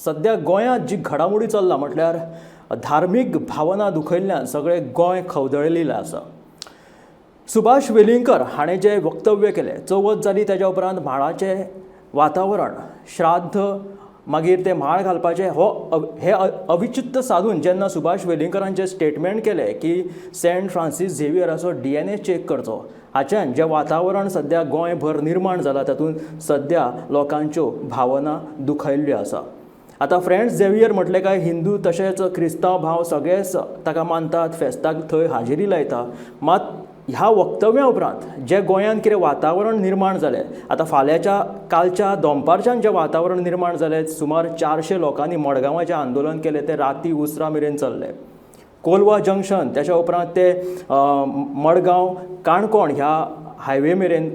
सध्या गोंयांत जी घडामोडी चल्ला म्हटल्यार धार्मीक भावना दुखयल्ल्यान सगळें गोंय खवदळिल्लें आसा। सुभाष वेलिंगकर हाणें जे वक्तव्य केलें, चवथ जाली तेज्या उपरांत म्हाळाचें वातावरण, श्राद्ध, मागीर ते म्हाळ घालपाचें हे अविचित्त साधून जेन्ना सुभाष वेलिंगकरांचें स्टेटमेंट केलें की सेंट फ्रांसीस झेवियराचो DNA चेक करचो, हाच्यान जें वातावरण सध्या गोंयभर निर्माण जाला तातूंत सध्या लोकांच्यो भावना दुखयल्ल्यो आसा। आतां फ्रेंड्स झेवियर म्हटलें काय हिंदू तशेंच क्रिस्तांव भाव सगळेच ताका मानतात, फेस्ताक थंय हाजेरी लायता। मात ह्या वक्तव्या उपरांत जे गोंयांत कितें वातावरण निर्माण जालें, आतां कालच्या दनपारच्यान जें वातावरण निर्माण जालें, सुमार 400 लोकांनी मडगांवाचें आंदोलन केलें, तें राती उसरा मेरेन चल्लें। कोलवा जंक्शन, त्याच्या उपरांत ते मडगांव काणकोण ह्या हायवे मेरेन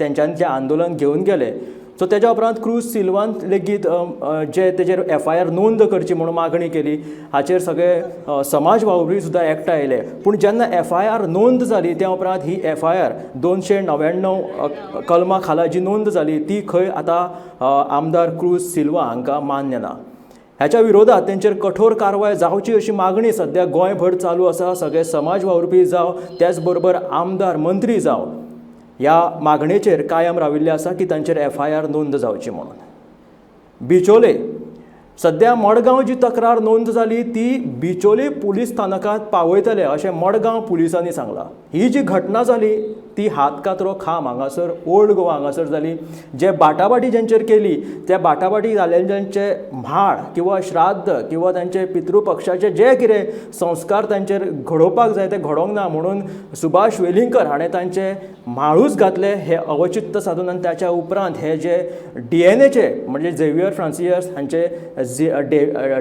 तेंच्यांनी जें आंदोलन घेवन गेले। सो तेज्या उपरांत क्रूज सिल्वान लेगीत जे तेजेर FIR नोंद करची म्हणून मागणी केली, हाचेर सगळे समाज वावुरपी सुद्दां एकठांय आयले। पूण जेन्ना FIR नोंद जाली त्या उपरांत ही FIR 299 कलमा खाला जी नोंद जाली ती खंय आतां आमदार क्रूज सिल्वा हांकां मान्य ना। ह्याच्या विरोधात तेंचेर कठोर कारवाय जावची अशी मागणी सध्या गोंयभर चालू आसा। सगळे समाज वावुरपी जावं, त्याच बरोबर आमदार मंत्री जावं, ह्या मागणेचेर कायम राविल्ले आसा की तांचेर FIR नोंद जावची म्हणून। बिचोले, सध्या मडगांव जी तक्रार नोंद जाली ती बिचोले पुलीस स्थानकांत पावयतले अशें मडगांव पुलिसांनी सांगलां। ही जी घटना जाली ती हातकात्रो खाम हांगासर ओल्ड गोवा हांगासर जाली। जे बाटाबाटी जेंचेर केली त्या बाटाबाटी जाल्ल्यांचे म्हाळ किंवा श्राद्ध किंवा तांचे पितृपक्षाचे जे कितें संस्कार तांचेर घडोवपाक जाय ते घडोवंक ना म्हणून सुभाष वेलिंगकर हाणें तांचे म्हाळूच घातले हे अवचित्त साधून। आनी त्याच्या उपरांत हे जे DNAचे म्हणजे झेवियर फ्रांसिस हांचे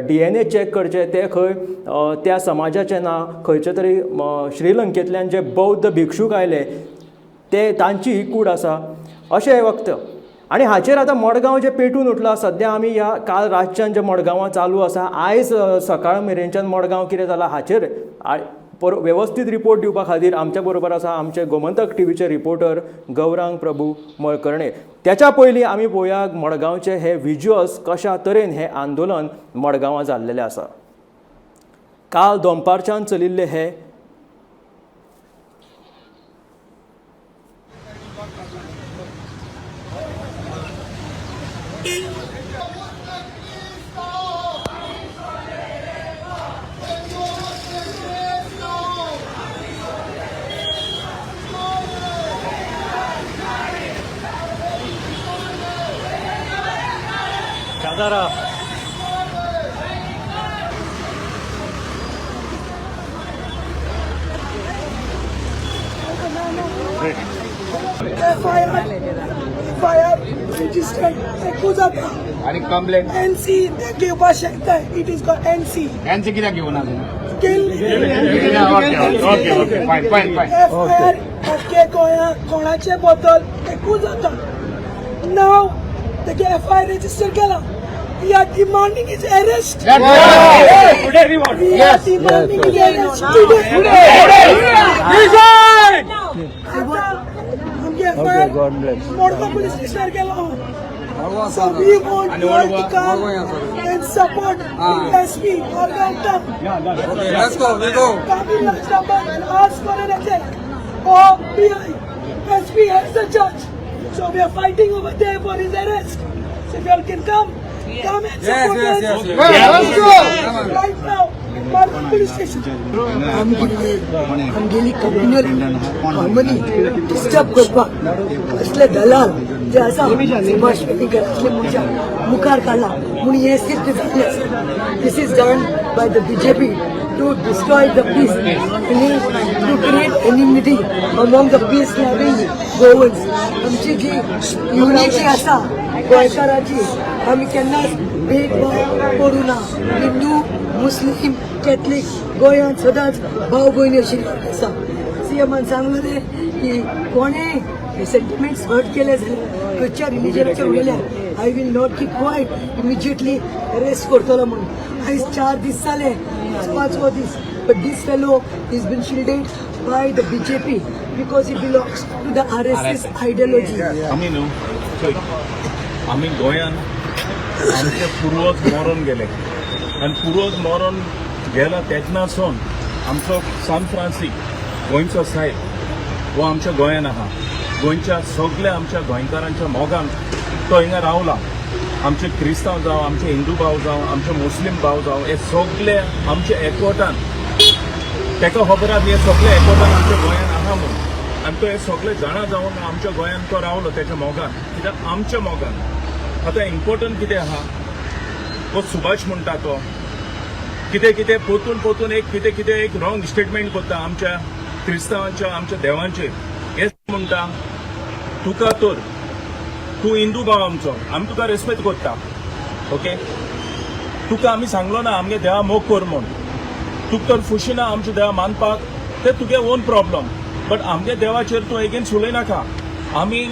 DNA चेक करचे ते खंय त्या समाजाचें ना, खंयचे तरी श्रीलंकेंतल्यान जे बौद्ध भिक्षूक आयले ते तांची ही कूड आसा अशें वक्तव्य। आनी हाचेर आतां मडगांव जे पेटून उठला, सध्या आमी ह्या काल रातच्यान जे मडगांवां चालू आसा, आयज सकाळ मेरेनच्यान मडगांव कितें जालां हाचेर वेवस्थीत रिपोर्ट दिवपा खातीर आमच्या बरोबर आसा आमचे गोमंतक टीव्हीचे रिपोर्टर गौरांग प्रभू मळकर्णे। त्याच्या पयलीं आमी पळोवया मडगांवचे हे विज्युअल्स कशा तरेन हे आंदोलन मडगांवां जाल्लेलें आसा। काल दनपारच्यान चलिल्ले हे FIR registered Ekuzaka आणि कंप्लेंट NC ते घेवपा शकता। इट इज कॉल्ड NC कित्याक घेऊन आलो ओके फायन FIR ओके गोंया कोणाचे बद्दल Ekuzaka नाव तेगे FIR रजिस्टर केला। We are demanding his arrest. We are demanding his arrest today. Mordva police station केला। So we want you all to come and support SP Organta. Let's go. Come in last number and ask for an arrest. SP has the judge. So we are fighting over there for his arrest. So if you all can come and support us. Right now, Mordva police station. आमगेली communal harmony disturb करपाक असले दलाल जे आसा सुभाष वेलिंगकर असले मनशा मुखार काडला म्हूण हे सिद्ध जाल्लें आसा। This is done by the BJP to destroy the peace and to create enmity among the peace loving Goans. आमची जी युनिटी आसा गोंयकाराची आमी केन्नाच भेदभाव करूं ना। हिंदू, मुस्लिम, कॅथलीक गोंयांत सदांच भाव भयणी अशी आसा। CMान सांगलें की कोणें सेंटिमेंट्स हर्ट केले जाल्यार खंयच्या रिलिजनाच्या उलयल्यार I will not keep quiet, immediately arrest करतलो म्हणून। आयज 4 दीस जाले, 5वो दीस, but this fellow is been shielded by the BJP because he belongs to the RSS ideology. आमी गोंयान आमचे पुर्वज मरून गेले आणि पुर्वज मरून गेला तेन्नासून आमचो सान फ्रांसीस गोंयचो साहेब हो आमच्या गोंयान आहा. गोंयच्या सगळ्या आमच्या गोंयकारांच्या मोगान तो हिंगा रावला. आमचे क्रिस्तांव जावं, आमचे हिंदू भाव जावं, आमचे मुस्लीम भाव जावं, हे सगळे आमचे एकवटान ताका खबर आहा हे सगळे एकवटान आमच्या गोंयान आहा म्हणून आनी तो हे सगळे जाणा जावन आमच्या गोंयान तो रावलो तेच्या मोगान. कित्याक आमच्या मोगान आतां इम्पॉर्टंट कितें आहा तो सुभाष म्हणटा तो कितें कितें पोतून एक कितें एक रॉंग स्टेटमेंट करता आमच्या क्रिस्तांवांच्या आमच्या देवांचेर. हे म्हणटा तुका तर तूं हिंदू भाव आमचो, आमी तुका रेस्पेक्ट करता, ओके. तुका आमी सांगलो ना आमगे देवा मोग कर म्हूण. तुका तर खुशी ना आमच्या देवा मानपाक ते तुगे ओन प्रॉब्लम. बट आमगे देवाचेर तूं एगेन्स्ट उलयनाका. आमी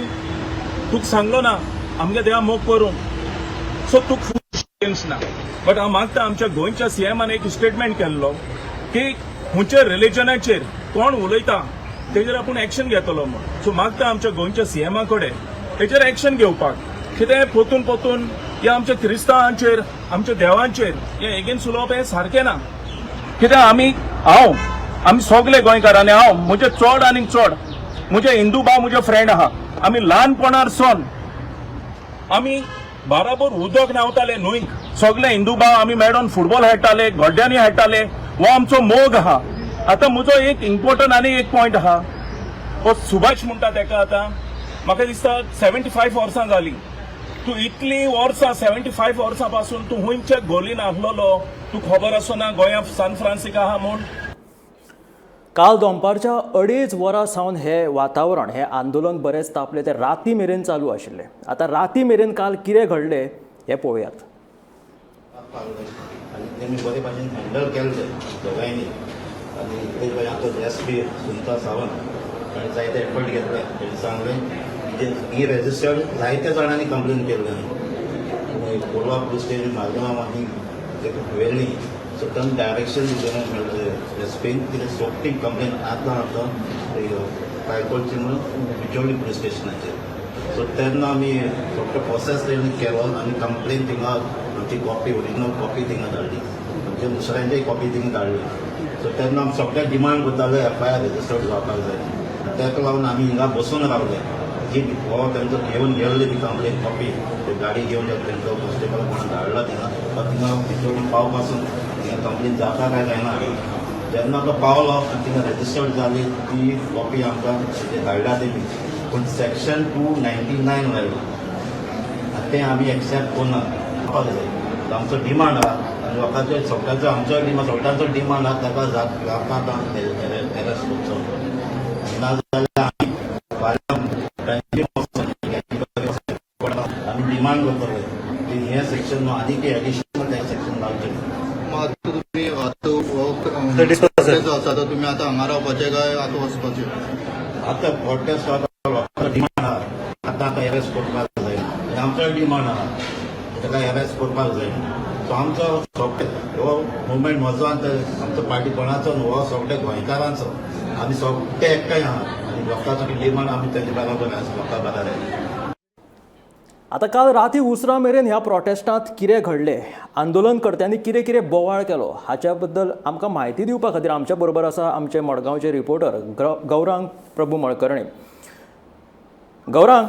तुका सांगलो ना आमगे देवा मोग करूंक, सो तुका एगेन्स्ट ना. बट हांव मागता आमच्या गोंयच्या सीएमान एक स्टेटमेंट केल्लो की खंयच्या रिलिजनाचेर कोण उलयता तेजेर आपूण एक्शन घेतलो म्हूण. सो मागता आमच्या गोंयच्या सीएमा कडेन तेजेर एक्शन घेवपाक. कितें पोतून हे आमच्या क्रिस्तांवांचेर आमच्या देवांचेर हे एगेन्स्ट उलोवप हें सारकें ना. कित्याक आमी सगळे गोंयकार आनी हांव म्हजे चड आनी चड म्हजे हिंदू भाव म्हजे फ्रेंड आहा. आमी ल्हानपणारसून आमी बराबर उदक न्हांवताले न्हंयक. सगळे हिंदू भाव आमी मेळून फुटबॉल खेळटाले, गड्ड्यांनी खेळटाले. हो आमचो मोग आहा. आतां म्हजो एक इम्पॉर्टंट आनी एक पॉयंट आहा. हो सुभाष म्हणटा ताका आतां म्हाका दिसता 75 वर्सां जालीं. तूं इतलीं वर्सां 75 वर्सां पासून तूं खंयच्या गोलीन आसलोलो तूं खबर आसना गोंया सान फ्रांसीस आहा म्हूण. काल दनपारच्या 2.5 वरां सावन हे वातावरण हे आंदोलन बरेंच तापले ते राती मेरेन चालू आशिल्ले. आतां राती मेरेन काल कितें घडलें हें पळोवयात. आनी तेमी बरे भाशेन हँडल केल्ले दोगांयनी आनी तेजे भाशेन आतां एसपी सुनीता सावंत ताणें जायते एफर्ट घेतले. तेणी सांगलें ही रेजिस्टर्ड जायत्या जाणांनी कंप्लेन केल्ली. कोलवा पुलीस स्टेशन मार्गांव आनी वेल्ली सो तांकां डायरेक्शन दिलें मेळ्ळें एसपीन कितें सोगटी कंप्लेन आतां कायकोलची म्हणून बिचोली पुलीस स्टेशनाचेर. सो तेन्ना आमी सोगटो प्रोसेस केलो आनी कंप्लेन थिंगा आमची कॉपी ओरिजिनल कॉपी थिंगा धाडली. म्हणजे दुसऱ्यांचीय कॉपी थिंगा धाडली. सो तेन्ना आमी सगळ्याक डिमांड करताले एफआयआर रेजिस्टर्ड जावपाक जाय. ताका लागून आमी हिंगा बसून रावले. जी हो तेंचो घेवन गेल्ली ती कंप्लेन कॉपी गाडी घेवन तेंचो कॉन्स्टेबल कोण धाडला थिंगा थिंगा बिचोली पावपासून थिंगा कंप्लेन जाता काय जायना. जेन्ना तो पावलो आनी थिंगा रेजिस्टर्ड जाली ती कॉपी आमकां धाडला तेमी. पूण सेक्शन 299 लायलो आनी तें आमी एक्सेप्ट करना. आमचो डिमांड आहा आनी लोकांचो सगळ्यांचो आमचो डिमांड सगळ्यांचो डिमांड आहा ताका जाता एरेस्ट करचो. नाजाल्यार आमी डिमांड करतले की हे सेक्शन आनीक एडिशनल सेक्शन लावचें. तुम्ही आसा तर तुम्ही आता हांगा रावपाचे काय आतां वचपाचे? आतां प्रोटेस्ट लोकांचो डिमांड आहा. आतां एरेस्ट करपाक जाय आनी आमचो डिमांड आहा ताका एरेस्ट करपाक जाय. सो आमचो सगळे हो मुवमेंट म्हजो आनी आमचो पार्टी कोणाचो न्हू हो सगळे गोंयकारांचो. आमी सगळे एकठांय आहा आनी लोकांचो डिमांड आमी तेजे बराबर आसा लोकां बराबर. आतां काल राती उसरां मेरेन ह्या प्रोटेस्टांत कितें घडलें, आंदोलनकर्त्यांनी कितें कितें बोवाळ केलो हाच्या बद्दल आमकां म्हायती दिवपा खातीर आमच्या बरोबर आसा आमचे मडगांवचे रिपोर्टर गौरांग प्रभू मळकर्णी. गौरांग,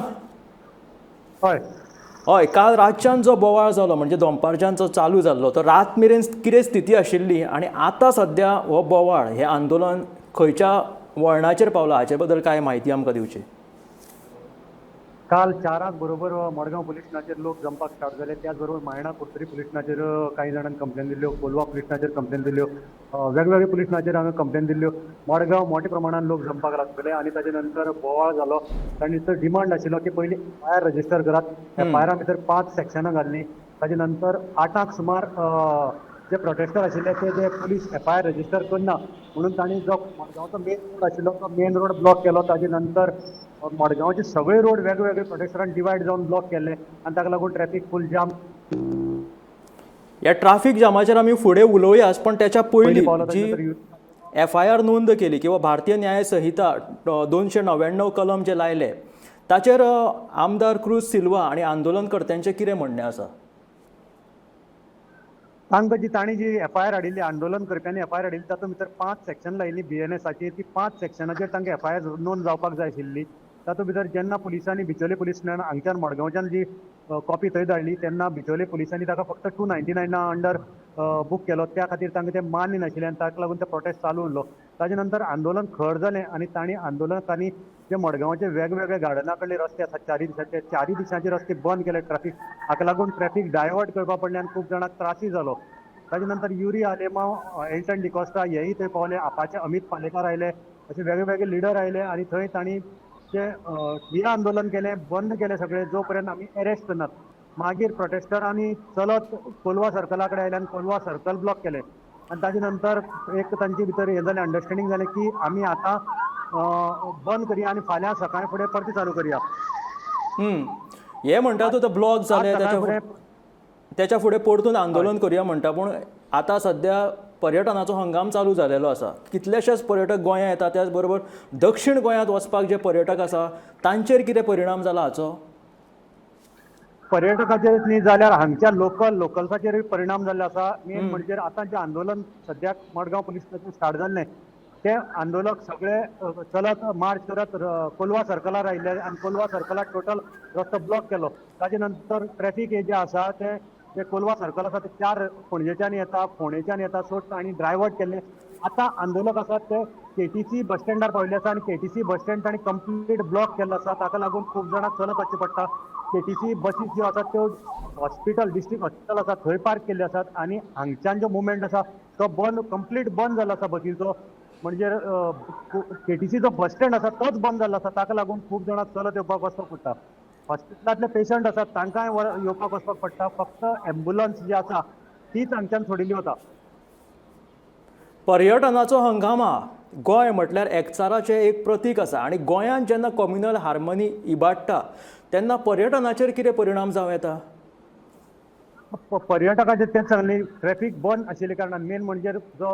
हय, काल रातच्यान जो बोवाळ जालो म्हणजे दनपारच्यान जो चालू जाल्लो तो रात मेरेन कितें स्थिती आशिल्ली आनी आतां सद्या हो बोवाळ हें आंदोलन खंयच्या वळणाचेर पावलां हाचे बद्दल कांय म्हायती आमकां दिवची. काल 4 बरोबर मडगांव पुलीस स्टेशनाचेर लोक जमपाक स्टार्ट जाले. त्याच बरोबर मायणा कुर्तरी पुलीस स्टेशनाचेर काही जाणांनी कंप्लेन दिल्ल्यो, कोलवा पुलीस स्टेशनाचेर कंप्लेन दिल्ल्यो, वेगवेगळ्या पुलीस स्टेशनाचेर हांगा कंप्लेन दिल्ल्यो. मडगांव मोठ्या प्रमाणात लोक जमपाक लागले आनी ताचे नंतर बोवाळ जालो. तांणी तो डिमांड आशिल्लो की पयलीं एफआयआर रजिस्टर करात. एफआयआरा भितर 5 सेक्शनां घाल्लीं. ताचे नंतर 8 सुमार जे प्रोटेस्टर आशिल्ले ते पुलीस एफआयआर रजिस्टर करना म्हणून तांणी जो मडगांवचो मेन रोड आशिल्लो तो मेन रोड ब्लॉक केलो. ताचे नंतर मडगांवचे सगळे रोड वेगवेगळे प्रोटेस्टरांनी डिवायड जावन ब्लॉक केले आनी ताका लागून ट्रॅफिक फूल जाम. ह्या ट्राफीक जामाचेर आमी फुडें उलोवयाच, पण त्याच्या पयलीं जी एफआयआर नोंद केली किंवा भारतीय न्याय संहिता 299 कलम जे लायले ताचेर आमदार क्रूज सिल्वा आनी आंदोलनकर्त्यांचें कितें म्हणणें आसा? तांकां तांणी जी FIR हाडिल्ली आंदोलन करप्यांनी FIR हाडिल्ली तातूंत भितर 5 सेक्शन लायिल्ली BNSची ती 5 सेक्शनाचेर तांकां FIR नोंद जावपाक जाय आशिल्ली. तातूंत भितर जेन्ना पुलिसांनी बिचोले पुलीस स्टेशन हांगच्यान मडगांवच्यान जी कॉपी थंय धाडली तेन्ना बिचोले पुलिसांनी ताका फक्त 299 अंडर बूक केलो. त्या खातीर तांकां तें मान्य नाशिल्लें आनी ताका लागून ते प्रोटेस्ट चालू उरलो. ताजे नंतर आंदोलन खर जालें आनी तांणी आंदोलकांनी जे मडगांवचे वेगवेगळे गार्डना कडले रस्ते आसात चारय दिसांचे रस्ते बंद केले ट्रॅफिक. हाका लागून ट्रॅफिक डायवर्ट करपा पडलें आनी खूब जाणांक त्रासय जालो. ताजे नंतर युरी आलेमांव एल्टन डिकोस्टा हेय थंय पावले. आपाचे अमित पालेकार आयले, अशे वेगवेगळे लिडर आयले आनी थंय तांणी जे ठिय्या आंदोलन केलें, बंद केलें सगळें जो पर्यंत आमी अरेस्ट करनात. मागीर प्रोटेस्टरांनी चलत कोलवा सर्कला कडेन आयले आनी कोलवा सर्कल ब्लॉक केलें आनी ताजे नंतर एक तांचे भितर हें जालें, अंडरस्टँडींग जालें की आमी आतां बंद करया आनी फाल्यां सकाळी फुडें परती चालू करया. हे म्हणटा तो ब्लॉक जाले आज सकाळी फुडें त्याच्या फुडें परतून आंदोलन करुया म्हणटा, पूण आतां सध्या पर्यटनाचो हंगाम चालू जालेलो आसा. कितलेशेच पर्यटक गोंयांत येतात, त्याच बरोबर दक्षिण गोंयांत वचपाक जे पर्यटक आसा तांचेर कितें परिणाम जाला हाचो? पर्यटकाचेर न्ही जाल्यार हांगच्या लोकल्साचेर परिणाम जाल्ले आसा. मेन म्हणजे आतां जें आंदोलन सद्याक मडगांव पुलीस स्टेशन स्टार्ट जाल्लें ते आंदोलक सगळे चलत मार्च करत कोलवा सर्कलार आयिल्ले आनी कोलवा सर्कलार टोटल रस्तो ब्लॉक केलो. ताजे नंतर ट्रॅफिक हे जे आसा ते कोलवा सर्कल आसा ते 4 पणजेच्यान येता, फोंडेच्यान येता, सो तांणी डायवर्ट केल्ले. आतां आंदोलक आसात ते KTC बस स्टँडार पाविल्ले आसा आनी KTC बस स्टँड तांणी कंप्लीट ब्लॉक केल्लो आसा. ताका लागून खूब जाणांक चलत वचचें पडटा. KTC बसीस ज्यो आसात त्यो हॉस्पिटल, डिस्ट्रिक्ट हॉस्पिटल आसा थंय पार्क केल्ले आसात आनी हांगच्यान जो मुवमेंट आसा तो कंप्लीट बंद जाल्लो आसा बसीचो. म्हणजे KTC जो बस स्टँड आसा तोच बंद जाल्लो आसा. ताका लागून खूब जाणांक चलत येवपाक वचपाक पडटा. हॉस्पिटलांतले पेशंट आसात तांकांय येवपाक वचपाक पडटा. फक्त एम्ब्युलन्स जी आसा तीच हांगच्यान सोडिल्ली वता. पर्यटनाचो हंगामा गोंय म्हटल्यार एकचाराचें एक प्रतीक आसा आनी गोंयांत जेन्ना कम्युनल हार्मनी इबाडटा तेन्ना पर्यटनाचेर कितें परिणाम जावं येता? पर्यटकाचेर तेच सांगलें, ट्रॅफिक बंद आशिल्ले कारणान मेन म्हणजे जो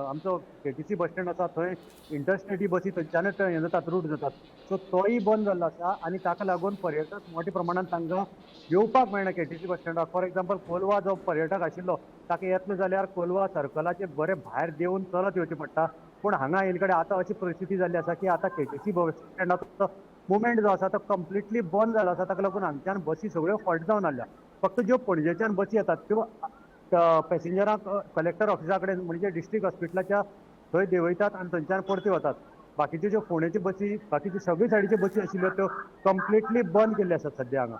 आमचो KTC बस स्टँड आसा थंय इंटरस्टेटी बसी थंयच्यानच हें जातात, रूट जातात. सो तोय बंद जाल्लो आसा आनी ताका लागून पर्यटक मोठ्या प्रमाणांत तांकां येवपाक मेळना KTC बस स्टँडार. फॉर एग्जाम्पल कोलवा जो पर्यटक आशिल्लो ताका येतलो जाल्यार कोलवा सर्कलाचे बरें भायर देंवन चलत येवचें पडटा. पूण हांगा येयले कडेन आतां अशी परिस्थिती जाल्ली आसा की आतां KTC बस स्टँडाचो मुवमेंट जो आसा तो कंप्लिटली बंद जालो आसा. ताका लागून हांगच्यान बसी सगळ्यो हॉल्ट जावन आसल्या. फक्त ज्यो पणजेच्यान बसी येतात त्यो पॅसेंजरांक कलेक्टर ऑफिसा कडेन म्हणजे डिस्ट्रिक्ट हॉस्पिटलाच्या थंय देंवयतात आनी थंयच्यान परती वतात. बाकीच्यो ज्यो फोंडेच्यो बसी, बाकीच्यो सगळे सायडीच्यो बसी आशिल्ल्यो त्यो कंप्लिटली बंद केल्ल्यो आसात सद्या हांगा.